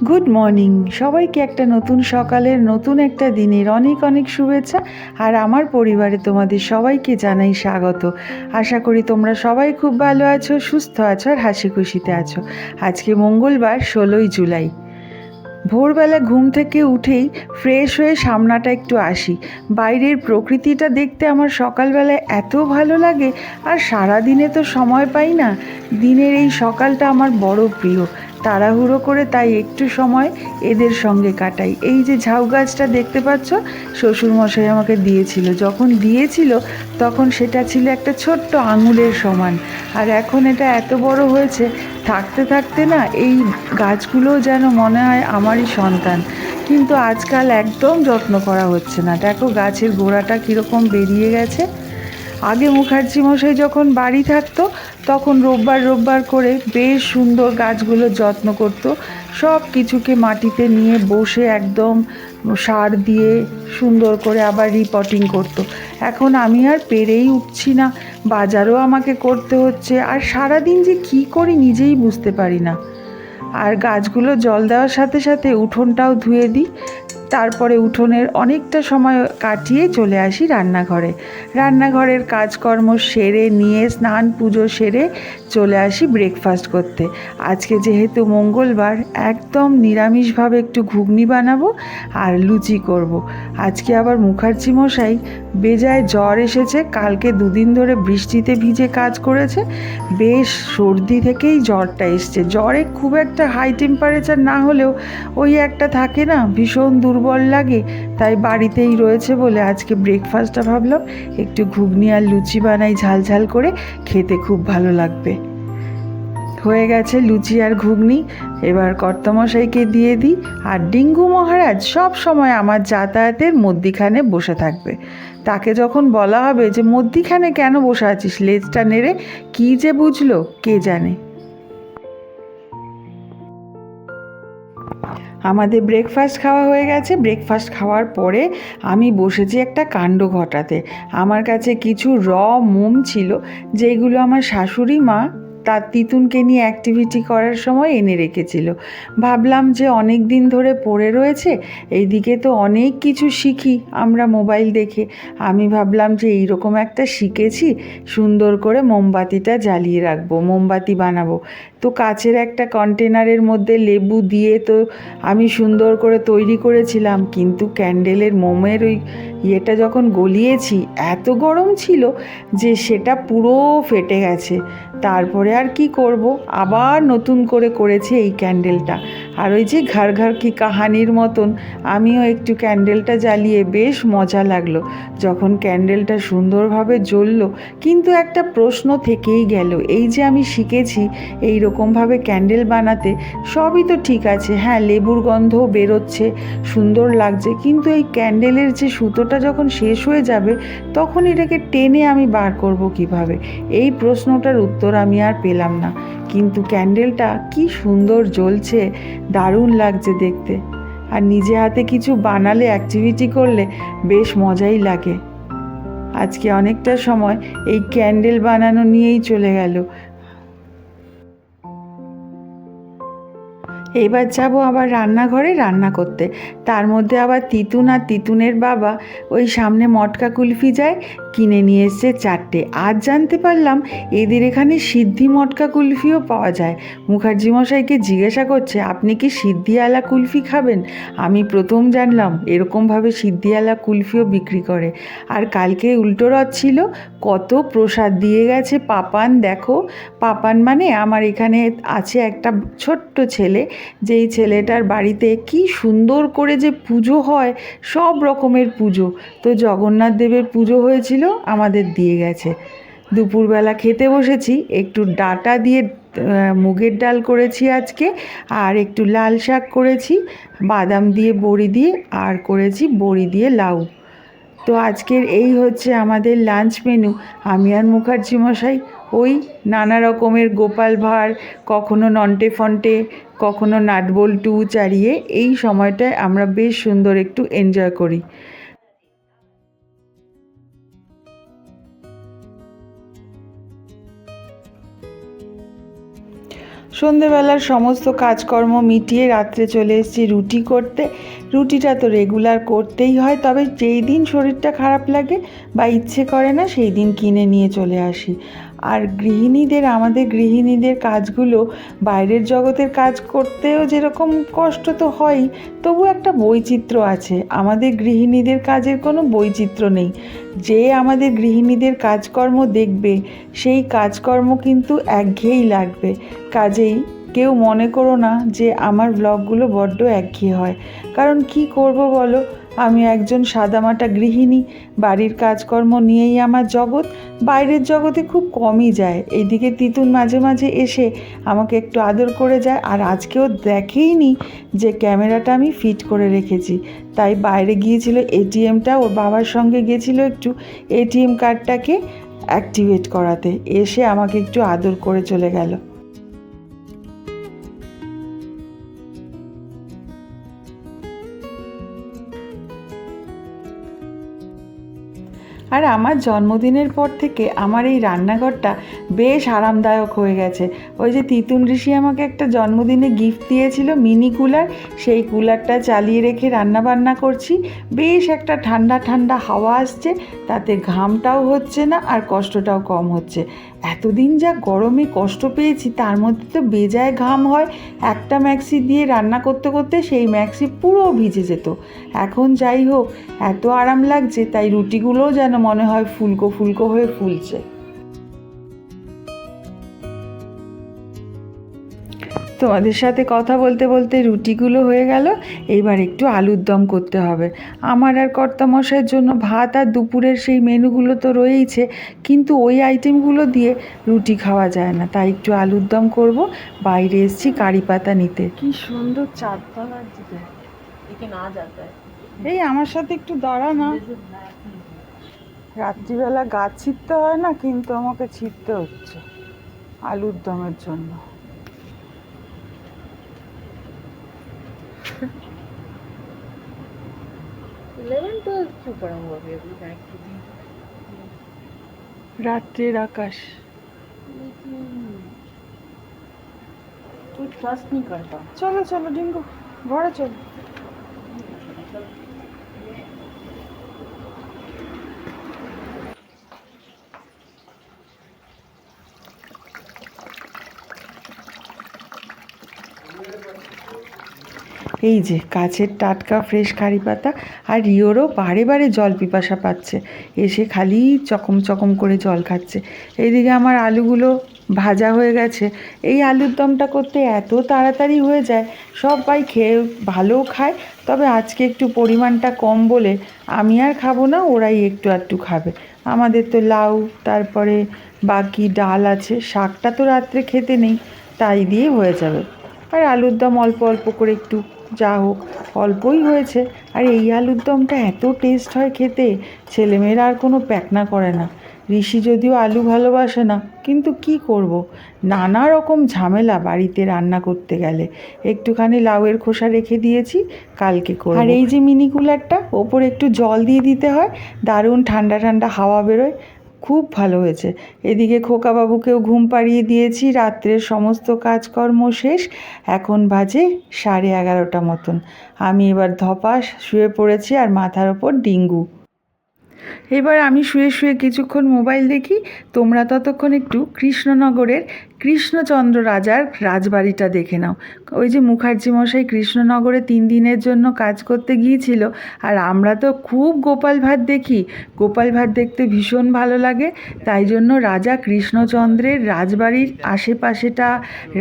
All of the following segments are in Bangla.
গুড মর্নিং সবাইকে, একটা নতুন সকালের নতুন একটা দিনের অনেক অনেক শুভেচ্ছা। আর আমার পরিবারে তোমাদের সবাইকে জানাই স্বাগত। আশা করি তোমরা সবাই খুব ভালো আছো, সুস্থ আছো আর হাসি খুশিতে আছো। আজকে মঙ্গলবার 16ই জুলাই। ভোরবেলা ঘুম থেকে উঠেই ফ্রেশ হয়ে সামনাটা একটু আসি। বাইরের প্রকৃতিটা দেখতে আমার সকালবেলায় এত ভালো লাগে। আর সারা দিনে তো সময় পাই না, দিনের এই সকালটা আমার বড় প্রিয়। তাড়াহুড়ো করে তাই একটু সময় এদের সঙ্গে কাটাই। এই যে ঝাউ গাছটা দেখতে পাচ্ছ, শ্বশুরমশাই আমাকে দিয়েছিল। যখন দিয়েছিল তখন সেটা ছিল একটা ছোট্ট আঙুলের সমান, আর এখন এটা এত বড় হয়েছে। থাকতে থাকতে না এই গাছগুলোও যেন মনে হয় আমারই সন্তান। কিন্তু আজকাল একদম যত্ন করা হচ্ছে না। দেখো গাছের গোড়াটা কীরকম বেরিয়ে গেছে। আগে মুখার্জি মশাই যখন বাড়ি থাকতো তখন রোববার রোববার করে বেশ সুন্দর গাছগুলো যত্ন করতো। সব কিছুকে মাটিতে নিয়ে বসে একদম সার দিয়ে সুন্দর করে আবার রিপোর্টিং করতো। এখন আমি আর পেরেই উঠছি না, বাজারও আমাকে করতে হচ্ছে, আর সারাদিন যে কী করি নিজেই বুঝতে পারি না। আর গাছগুলো জল দেওয়ার সাথে সাথে উঠোনটাও ধুয়ে দিই। তারপরে উঠোনের অনেকটা সময় কাটিয়ে চলে আসি রান্নাঘরে। রান্নাঘরের কাজকর্ম সেরে নিয়ে স্নান পুজো সেরে চলে আসি ব্রেকফাস্ট করতে। আজকে যেহেতু মঙ্গলবার, একদম নিরামিষভাবে একটু ঘুগনি বানাবো আর লুচি করব। আজকে আবার মুখার্জি মশাই বেজায় জ্বর এসেছে। কালকে দুদিন ধরে বৃষ্টিতে ভিজে কাজ করেছে, বেশ সর্দি থেকেই জ্বরটা এসছে। জ্বরে খুব একটা হাই টেম্পারেচার না হলেও ওই একটা থাকে না, ভীষণ দুর্বল লাগে। তাই বাড়িতেই রয়েছে বলে আজকে ব্রেকফাস্টটা ভাবলাম একটু ঘুগনি আর লুচি বানাই, ঝাল ঝাল করে, খেতে খুব ভালো লাগবে। হয়ে গেছে লুচি আর ঘুগনি, এবার কর্তামশাইকে দিয়ে দিই। আর ডিঙ্গু মহারাজ সব সময় আমার যাতায়াতের মধ্যিখানে বসে থাকবে। তাকে যখন বলা হবে যে মধ্যিখানে কেন বসে আছিস, লেজটা নেড়ে কী যে বুঝলো কে জানে। আমাদের ব্রেকফাস্ট খাওয়া হয়ে গেছে। ব্রেকফাস্ট খাওয়ার পরে আমি বসেছি একটা কাণ্ড ঘটাতে। আমার কাছে কিছু মোম ছিল, যেগুলো আমার শাশুড়ি মা তার তিতুনকে নিয়ে অ্যাক্টিভিটি করার সময় এনে রেখেছিল। ভাবলাম যে অনেক দিন ধরে পড়ে রয়েছে, এইদিকে তো অনেক কিছু শিখি আমরা মোবাইল দেখে। আমি ভাবলাম যে এইরকম একটা শিখেছি, সুন্দর করে মোমবাতিটা জ্বালিয়ে রাখবো, মোমবাতি বানাবো। তো কাচের একটা কন্টেনারের মধ্যে লেবু দিয়ে তো আমি সুন্দর করে তৈরি করেছিলাম, কিন্তু ক্যান্ডেলের মোমের ওই ইয়েটা যখন গলিয়েছি এত গরম ছিল যে সেটা পুরো ফেটে গেছে। তারপরে আর কি করব, আবার নতুন করে করেছি এই ক্যান্ডেলটা। আর ওই যে ঘর ঘর কি কাহানির মতন আমিও একটু ক্যান্ডেলটা জ্বালিয়ে বেশ মজা লাগলো যখন ক্যান্ডেলটা সুন্দরভাবে জ্বললো। কিন্তু একটা প্রশ্ন থেকেই গেল, এই যে আমি শিখেছি এই রকমভাবে ক্যান্ডেল বানাতে, সবই তো ঠিক আছে, হ্যাঁ লেবুর গন্ধও বেরোচ্ছে, সুন্দর লাগছে, কিন্তু এই ক্যান্ডেলের যে সুতোটা যখন শেষ হয়ে যাবে তখন এটাকে টেনে আমি বার করব কিভাবে? এই প্রশ্নটার উত্তর আমি আর পেলাম না। কিন্তু ক্যান্ডেলটা কি সুন্দর জ্বলছে, দারুণ লাগছে দেখতে। আর নিজে হাতে কিছু বানালে, অ্যাক্টিভিটি করলে বেশ মজাই লাগে। আজকে অনেকটা সময় এই ক্যান্ডেল বানানো নিয়েই চলে গেল। এবার যাব আবার রান্নাঘরে রান্না করতে। তার মধ্যে আবার তিতুন আর তিতুনের বাবা ওই সামনে মটকা কুলফি যায়, কিনে নিয়ে এসছে 4টে। আজ জানতে পারলাম এদের এখানে সিদ্ধি মটকা কুলফিও পাওয়া যায়। মুখার্জি মশাইকে জিজ্ঞাসা করছে, আপনি কি সিদ্ধিওয়ালা কুলফি খাবেন? আমি প্রথম জানলাম এরকমভাবে সিদ্ধিওয়ালা কুলফিও বিক্রি করে। আর কালকে উল্টো রথ ছিল, কত প্রসাদ দিয়ে গেছে। পাপান দেখো, পাপান মানে আমার এখানে আছে একটা ছোট্ট ছেলে, যেই ছেলেটার বাড়িতে কি সুন্দর করে যে পুজো হয়, সব রকমের পুজো। তো জগন্নাথ দেবের পুজো হয়েছিল, আমাদের দিয়ে গেছে। দুপুরবেলা খেতে বসেছি, একটু ডাঁটা দিয়ে মুগের ডাল করেছি আজকে, আর একটু লাল শাক করেছি, বাদাম দিয়ে বড়ি দিয়ে, আর করেছি বড়ি দিয়ে লাউ। তো আজকের এই হচ্ছে আমাদের লাঞ্চ মেনু। আমি আর মুখার্জি মশাই ওই নানা রকমের গোপাল ভাঁড়, কখনো নন্টে ফন্টে, কখনো নাটবল্টু চাড়িয়ে এই সময়টায় আমরা বেশ সুন্দর একটু এনজয় করি। সন্ধেবেলার সমস্ত কাজকর্ম মিটিয়ে রাত্রে চলে এসেছি রুটি করতে। রুটিটা তো রেগুলার করতেই হয়, তবে যেই দিন শরীরটা খারাপ লাগে বা ইচ্ছে করে না সেই দিন কিনে নিয়ে চলে আসি। আর আমাদের গৃহিণীদের কাজগুলো বাইরের জগতের কাজ করতেও যেরকম কষ্ট তো হয়ই, তবু একটা বৈচিত্র্য আছে। আমাদের গৃহিণীদের কাজের কোনো বৈচিত্র্য নেই। যে আমাদের গৃহিণীদের কাজকর্ম দেখবে সেই কাজকর্ম কিন্তু একঘেয়েই লাগবে। কাজেই কেউ মনে করো না যে আমার ব্লগগুলো বড্ড একঘেয়ে হয়, কারণ কি করব বলো, আমি একজন সাদামাটা গৃহিণী। বাড়ির কাজকর্ম নিয়েই আমার জগৎ, বাইরের জগতে খুব কমই যায়। এইদিকে তিতুন মাঝে মাঝে এসে আমাকে একটু আদর করে যায়, আর আজকেও দেখেইনি যে ক্যামেরাটা আমি ফিট করে রেখেছি। তাই বাইরে গিয়েছিল এটিএমটা, ওর বাবার সঙ্গে গিয়েছিল একটু এটিএম কার্ডটাকে অ্যাক্টিভেট করাতে, এসে আমাকে একটু আদর করে চলে গেল। আর আমার জন্মদিনের পর থেকে আমার এই রান্নাঘরটা বেশ আরামদায়ক হয়ে গেছে। ওই যে তিতুন ঋষি আমাকে একটা জন্মদিনে গিফট দিয়েছিল মিনি কুলার, সেই কুলারটা চালিয়ে রেখে রান্না বান্না করছি। বেশ একটা ঠান্ডা ঠান্ডা হাওয়া আসছে, তাতে ঘামটাও হচ্ছে না আর কষ্টটাও কম হচ্ছে। এতদিন যা গরমে কষ্ট পেয়েছি তার মধ্যে তো বেজায় ঘাম হয়। একটা ম্যাক্সি দিয়ে রান্না করতে করতে সেই ম্যাক্সি পুরো ভিজে যেত। এখন যাই হোক, এত আরাম লাগছে, তাই রুটিগুলোও যেন মনে হয় ফুলকো ফুলকো হয়ে ফুলছে। তোমাদের সাথে কথা বলতে বলতে রুটিগুলো হয়ে গেল। এইবার একটু আলুর দম করতে হবে। আমার আর কর্তামশাইয়ের জন্য ভাত আর দুপুরের সেই মেনুগুলো তো রয়েইছে, কিন্তু ওই আইটেমগুলো দিয়ে রুটি খাওয়া যায় না, তাই একটু আলুর দম করব। বাইরে এসেছি কারি পাতা নিতে। কি সুন্দর চাঁদতলা দিতে এই আমার সাথে একটু দাঁড়া না। রাত্রিবেলা গাছ ছিঁড়তে হয় না, কিন্তু আমাকে ছিঁড়তে হচ্ছে আলুর দমের জন্য। রাত্রের आकाश कोई ट्रस्ट नहीं करता। चलो चलो डिंगू घरे चलो। এই যে কাছের টাটকা ফ্রেশ কারি পাতা, আর রিওরও বারে বারে জল পিপাসা পাচ্ছে, এসে খালি চকম চকম করে জল খাচ্ছে। এইদিকে আমার আলুগুলো ভাজা হয়ে গেছে। এই আলুর দমটা করতে এত তাড়াতাড়ি হয়ে যায়, সবাই খেয়ে ভালোও খায়, তবে আজকে একটু পরিমাণটা কম বলে আমি আর খাবো না, ওরাই একটু একটু খাবে। আমাদের তো লাউ, তারপরে বাকি ডাল আছে, শাকটা তো রাত্রে খেতে নেই, তাই দিয়ে হয়ে যাবে। আর আলুর দম অল্প অল্প করে একটু, যা হোক অল্পই হয়েছে। আর এই আলুর দমটা এত টেস্ট হয় খেতে, ছেলেমেয়েরা আর কোনো প্যাকনা করে না। ঋষি যদিও আলু ভালোবাসে না, কিন্তু কি করব, নানা রকম ঝামেলা বাড়িতে রান্না করতে গেলে। একটুখানি লাউয়ের খোসা রেখে দিয়েছি, কালকে করব। আর এই যে মিনি কুলারটা, ওপরে একটু জল দিয়ে দিতে হয়, দারুণ ঠান্ডা ঠান্ডা হাওয়া বেরোয়, খুব ভালো হয়েছে। এদিকে খোকাবাবুকেও ঘুম পাড়িয়ে দিয়েছি, রাত্রের সমস্ত কাজকর্ম শেষ। এখন বাজে 11:30 মতন। আমি এবার ধপাস শুয়ে পড়েছি, আর মাথার ওপর ডিঙ্গু। এবার আমি শুয়ে শুয়ে কিছুক্ষণ মোবাইল দেখি, তোমরা ততক্ষণ একটু কৃষ্ণনগরের কৃষ্ণচন্দ্র রাজার রাজবাড়িটা দেখে নাও। ওই যে মুখার্জি মশাই কৃষ্ণনগরে 3 দিনের জন্য কাজ করতে গিয়েছিল, আর আমরা তো খুব গোপাল ভাঁড় দেখি, গোপাল ভাঁড় দেখতে ভীষণ ভালো লাগে। তাই জন্য রাজা কৃষ্ণচন্দ্রের রাজবাড়ির আশেপাশেটা,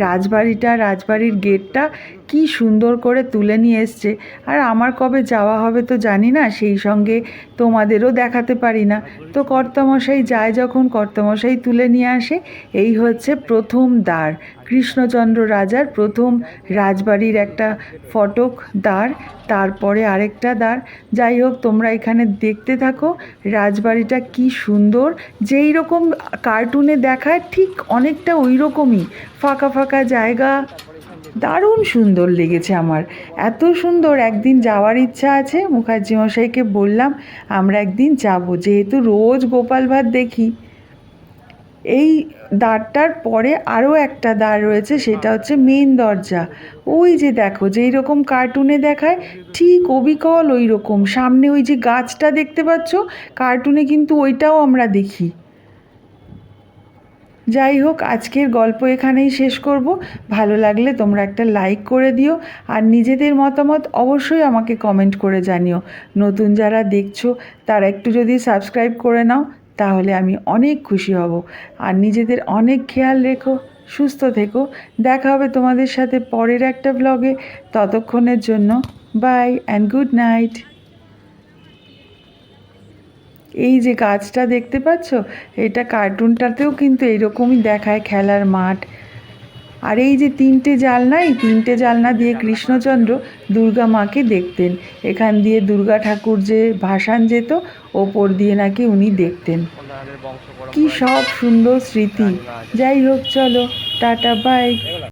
রাজবাড়ির গেটটা কি সুন্দর করে তুলে নিয়ে এসছে। আর আমার কবে যাওয়া হবে তো জানি না, সেই সঙ্গে তোমাদেরও দেখাতে পারি না। তো কর্তামশাই যায় যখন, কর্তামশাই তুলে নিয়ে আসে। এই হচ্ছে প্রথম দ্বার, কৃষ্ণচন্দ্র রাজার প্রথম রাজবাড়ির একটা ফটক দ্বার, তারপরে আরেকটা দ্বার। যাই হোক, তোমরা এখানে দেখতে থাকো রাজবাড়িটা কি সুন্দর, যেই রকম কার্টুনে দেখায় ঠিক অনেকটা ওই রকমই, ফাঁকা ফাঁকা জায়গা, দারুণ সুন্দর লেগেছে আমার। এত সুন্দর, একদিন যাওয়ার ইচ্ছা আছে। মুখার্জি মশাইকে বললাম আমরা একদিন যাব, যেহেতু রোজ গোপাল ভাঁড় দেখি। এই দ্বারটার পরে আরও একটা দ্বার রয়েছে, সেটা হচ্ছে মেন দরজা। ওই যে দেখো, যেই রকম কার্টুনে দেখায় ঠিক অবিকল ওই রকম সামনে ওই যে গাছটা দেখতে পাচ্ছ, কার্টুনে কিন্তু ওইটাও আমরা দেখি। যাই হোক, আজকের গল্প এখানেই শেষ করব। ভালো লাগলে তোমরা একটা লাইক করে দিও, আর নিজেদের মতামত অবশ্যই আমাকে কমেন্ট করে জানিও। নতুন যারা দেখছো তারা একটু যদি সাবস্ক্রাইব করে নাও তাহলে আমি অনেক খুশি হব। আর নিজেদের অনেক খেয়াল রেখো, সুস্থ থেকো। দেখা হবে তোমাদের সাথে পরের একটা ব্লগে। ততক্ষণের জন্য বাই অ্যান্ড গুড নাইট। এই যে গাছটা দেখতে পাচ্ছ, এটা কার্টুনটাতেও কিন্তু এইরকমই দেখায়, খেলার মাঠ। আর এই যে তিনটে জানলা, এই তিনটে জানলা দিয়ে কৃষ্ণচন্দ্র দুর্গা মাকে দেখতেন। এখান দিয়ে দুর্গা ঠাকুর যে ভাসান যেত, ওপর দিয়ে নাকি উনি দেখতেন। কি সব সুন্দর স্মৃতি। যাই হোক, চলো টাটা বাই।